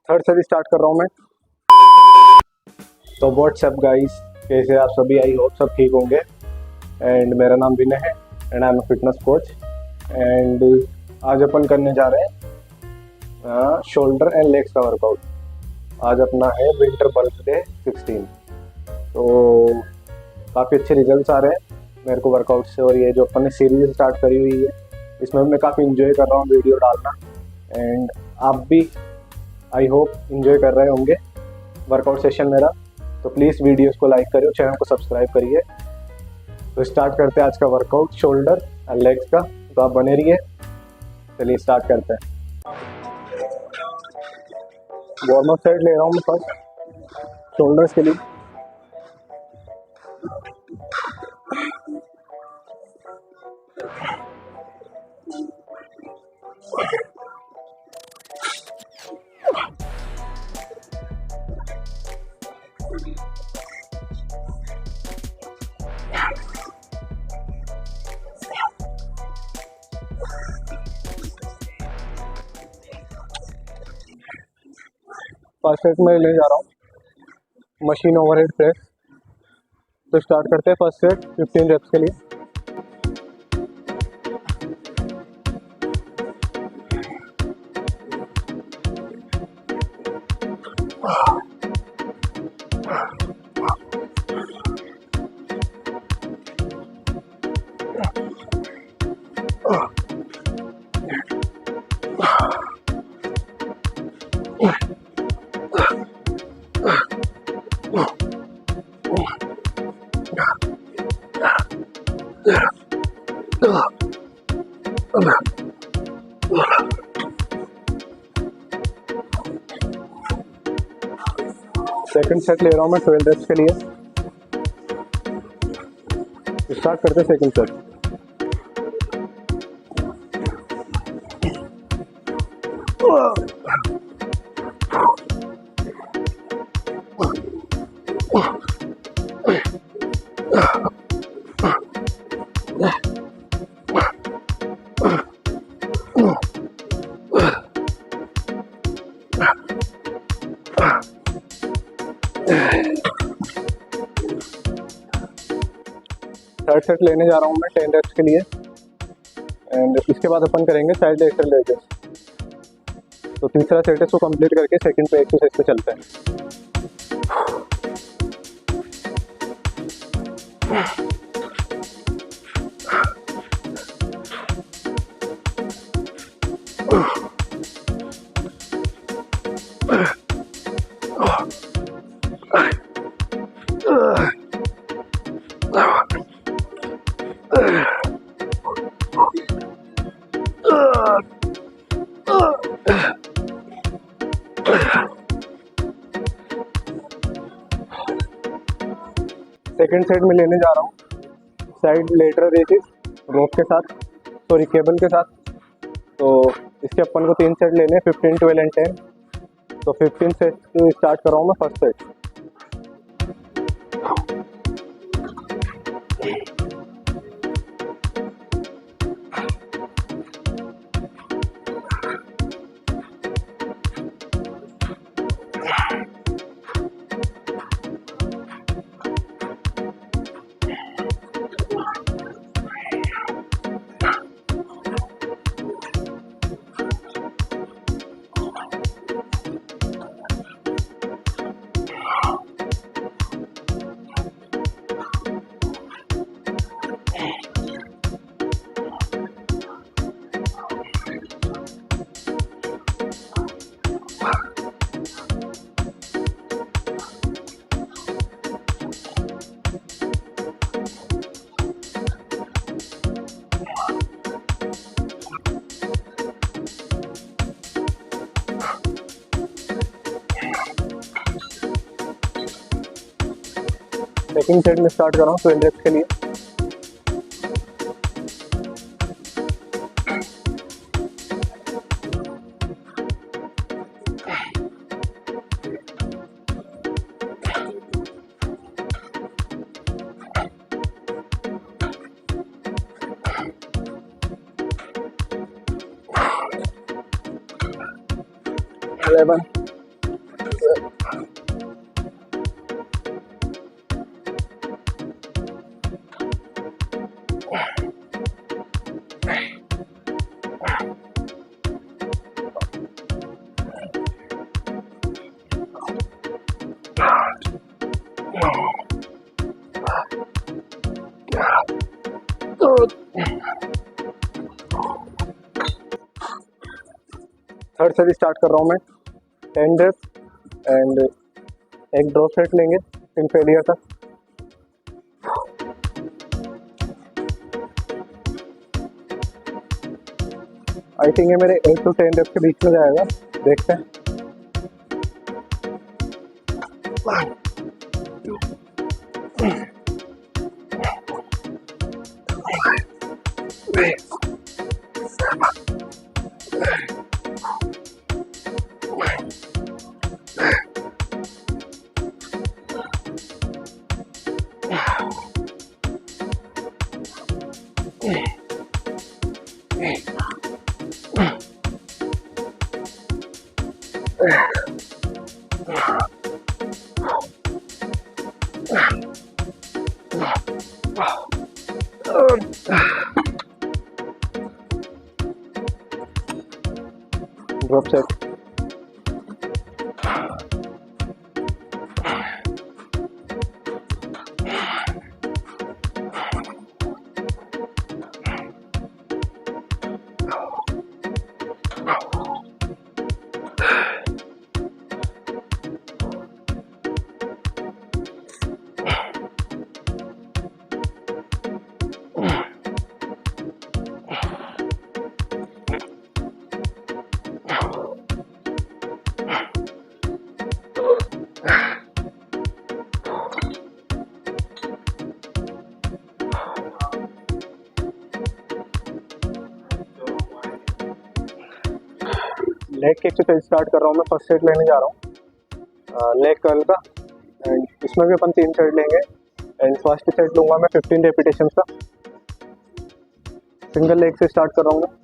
Third से भी start कर रहा हूँ मैं। तो व्हाट्सअप गाइस, कैसे आप सभी? आई होप सब ठीक होंगे। एंड मेरा नाम विनय है and I am fitness coach. And आज अपन करने जा रहे हैं शोल्डर एंड लेग्स का वर्कआउट। आज अपना है विंटर बल्क डे 16। तो काफ़ी अच्छे रिजल्ट्स आ रहे हैं मेरे को वर्कआउट से। और ये जो अपन ने सीरीज स्टार्ट करी हुई है, इसमें मैं काफ़ी इंजॉय कर रहा हूँ वीडियो डालना। एंड आप भी आई होप इंजॉय कर रहे होंगे वर्कआउट सेशन मेरा। तो प्लीज़ वीडियोस को लाइक करिए, चैनल को सब्सक्राइब करिए। तो स्टार्ट करते हैं आज का वर्कआउट शोल्डर एंड लेग्स का। तो आप बने रहिए, चलिए स्टार्ट करते हैं। वार्म अप सेट ले रहा हूँ मैं फर्स्ट शोल्डर्स के लिए। फर्स्ट सेट में ले जा रहा हूँ मशीन ओवरहेड प्रेस। तो स्टार्ट करते हैं फर्स्ट सेट 15 रेप्स के लिए। सेकंड सेट ले रहा हूँ मैं 12 रेप्स के लिए। स्टार्ट करते हैं सेकंड सेट। थर्ड सेट लेने जा रहा हूँ मैं 10 रेप्स के लिए। एंड इसके बाद अपन करेंगे साइड एक्सरसाइजेस। तो तीसरा सेट है, इसको कंप्लीट करके सेकंड पे एक्सरसाइज पे चलते हैं। सेकंड सेट में लेने जा रहा हूँ साइड लेटरल रेजेस रोप के साथ, सॉरी केबल के साथ। तो इसके अपन को 3 सेट लेने, 15, 12 एंड 10। तो 15 सेट स्टार्ट कर रहा हूँ मैं फर्स्ट सेट। सेकंड सेट में स्टार्ट कर रहा हूँ 12 रेप्स के लिए। थर्ड से भी स्टार्ट कर रहा हूँ मैं। 10 डेप्थ एंड एक ड्रॉप सेट लेंगे इन फेलियर तक। आई थिंक ये मेरे 8 to 10 डेप्थ के बीच में जाएगा, देखते हैं। Drop set. लेग की एक्सरसाइज स्टार्ट कर रहा हूँ मैं। फर्स्ट सेट लेने जा रहा हूँ लेग कर्ल का, एंड इसमें भी अपन 3 सेट लेंगे। एंड फर्स्ट सेट लूँगा मैं 15 रेपिटेशंस का। सिंगल लेग से स्टार्ट कर रहा हूँ मैं।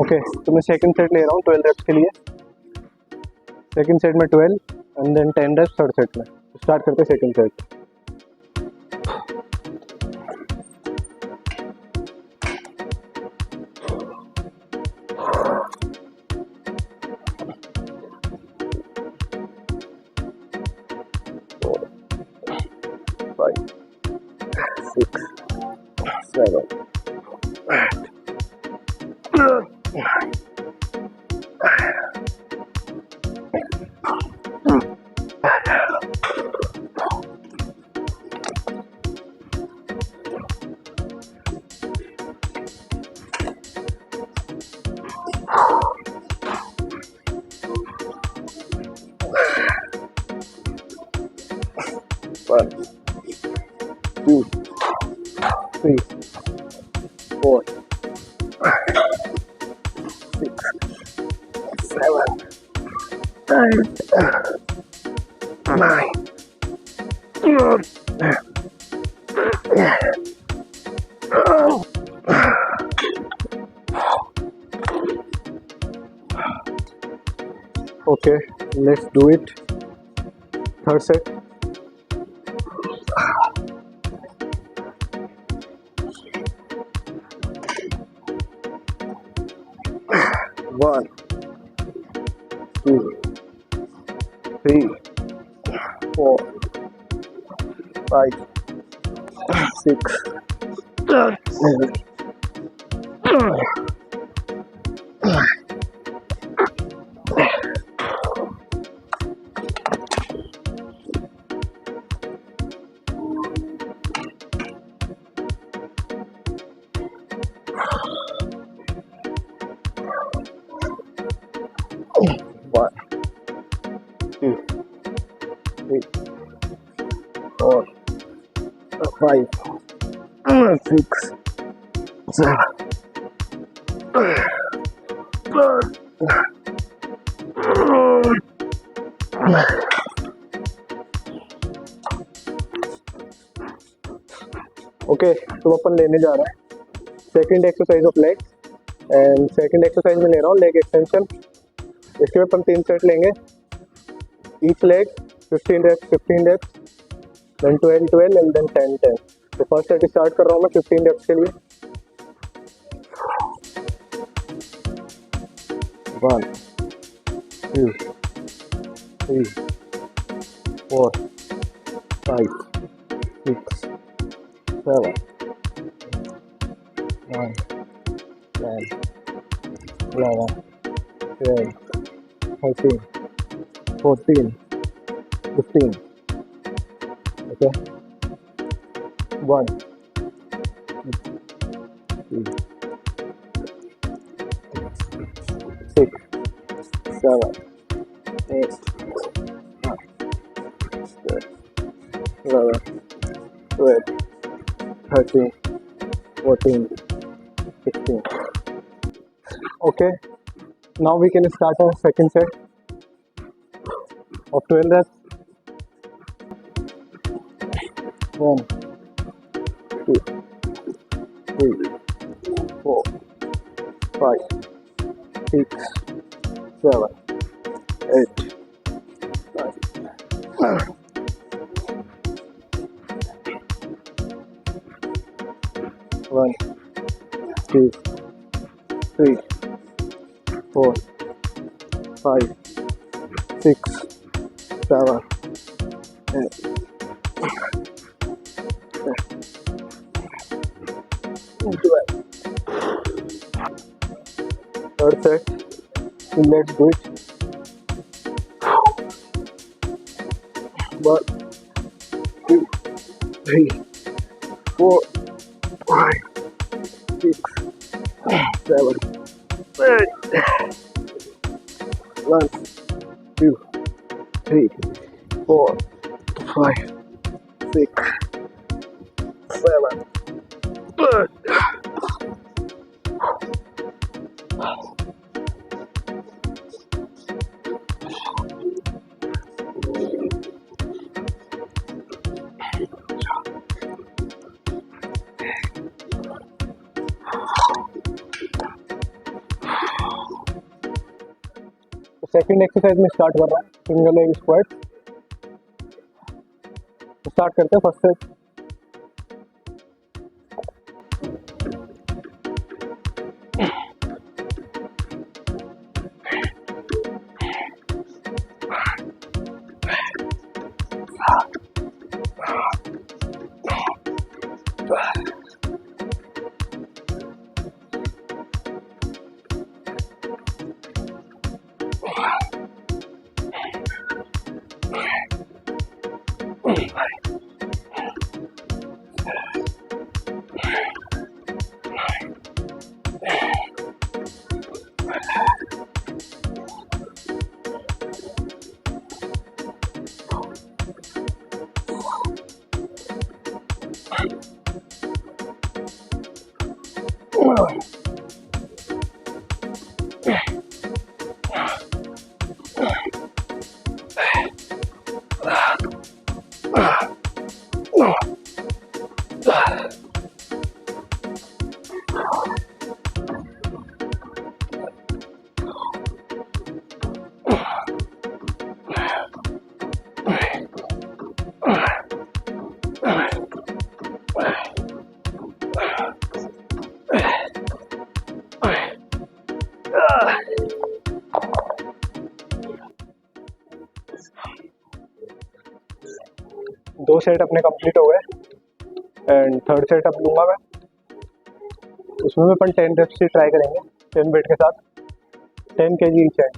ओके, तो मैं सेकंड सेट ले रहा हूँ 12 रेप्स के लिए। सेकंड सेट में 12 and then 10 reps third set में। स्टार्ट करते हैं second set. Five, 6, 7, 8. One, 2, 3, 4, 6, 7, 8, 9. Okay, let's do it. Third set. One, 2, 3, 4, 5, 6, 7. 5, 6, 7. Okay, तो अपन लेने जा रहे हैं second exercise of leg. And second exercise में ले रहा हूँ लेग एक्सटेंशन। इसके अपन 3 सेट लेंगे, each leg 15 reps 15 reps, then 12 12 and then 10 10। तो फर्स्ट सेट स्टार्ट कर रहा हूँ मैं 15 reps के लिए। 1 2 3 4 5 6 7 9 10 11 12 13 14 15। Okay, 1 2 6 7 8 9 10 11 12 13 14 16। Okay, now we can start our second set of 12 reps. 1 2 3 4 5 6 7 8 9 1 2 3 4 5 6 7 8 12। Third set, let's do it. 1 2 3 4 5 6 7 8 1 2 3 4 5 6 7 8। Second exercise में स्टार्ट कर रहा है सिंगल लेग स्क्वाट। स्टार्ट करते हैं फर्स्ट सेट। दो सेट अपने कंप्लीट हो गए एंड थर्ड सेट अब लूँगा मैं। उसमें भी अपन 10 रेप्स से ट्राई करेंगे 10 वेट के साथ 10 kg ईच है।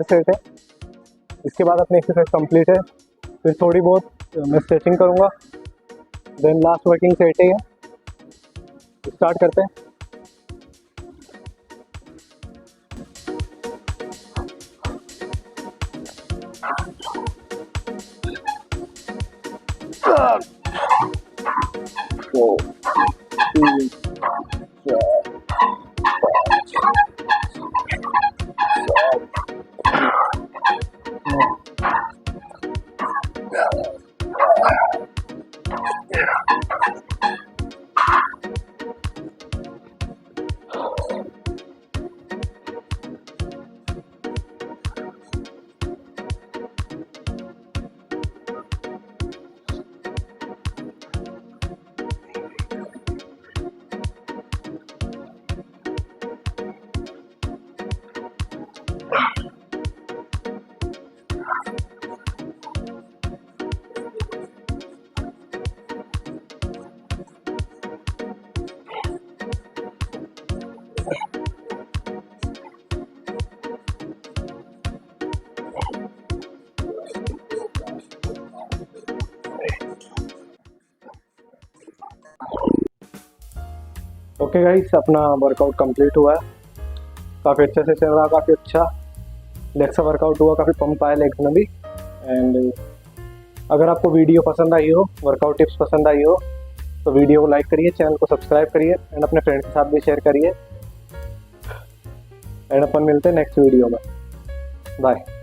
सेट है। इसके बाद अपनी एक्सरसाइज कंप्लीट है। फिर थोड़ी बहुत मैं स्ट्रेचिंग करूँगा, देन लास्ट वर्किंग सेट है। स्टार्ट करते हैं। Four, three, 4, ओके गाइस, अपना वर्कआउट कंप्लीट हुआ है। काफ़ी अच्छे से चल रहा, काफ़ी अच्छा लेग्स का वर्कआउट हुआ, काफ़ी पंप आया लेग्स में भी। एंड अगर आपको वीडियो पसंद आई हो, वर्कआउट टिप्स पसंद आई हो, तो वीडियो को लाइक करिए, चैनल को सब्सक्राइब करिए एंड अपने फ्रेंड्स के साथ भी शेयर करिए। एंड अपन मिलते हैं नेक्स्ट वीडियो में। बाय।